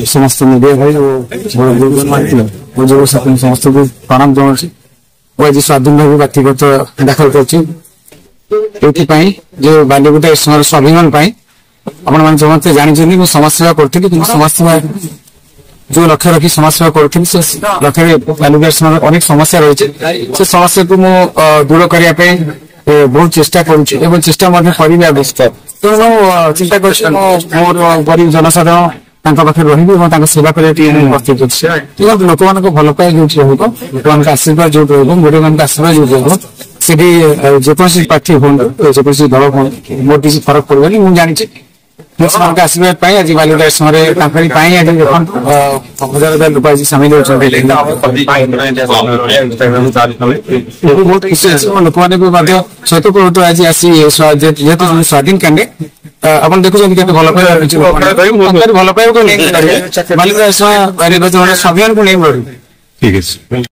समस्त मीडिया भाई समस्त को प्रणाम जनाऊँ आज स्वाधीन भाव व्यक्तिगत दाखल कर बालीगुटा स्वाभिमान आपण मैंने समस्त जानते समाज सेवा करी समाज सेवा जो लक्ष्य रखी समाज सेवा करी लक्ष्य बालीगुटा अनेक समस्या रही से समस्या को दूर करने बहुत चेष्टा करुँ चेष्टा आवश्यक तेणु चिंता कर गरीब जनसाधारण पाखे रही सेवा करने प्रस्तुत अच्छे लोक मान भल पाए जो लोक आशीर्वाद जो गोटे मान आशीर्वाद जो जेकोसी प्रार्थी हूँ जेकोसी दल हूँ मोर किसी फरक पड़े मुझे जानी आशीर्वाद आज बालीगुटा समय आज हजार हजार लोग आज सामिल होती बहुत खुशी अच्छे लोक मैंने स्वतः आज आसी जेहतु स्वाधीन कैंडिडेट आप देखुं भल पाए भल पाए बालीगुटा समय स्वाभिमान को नहीं लड़ी।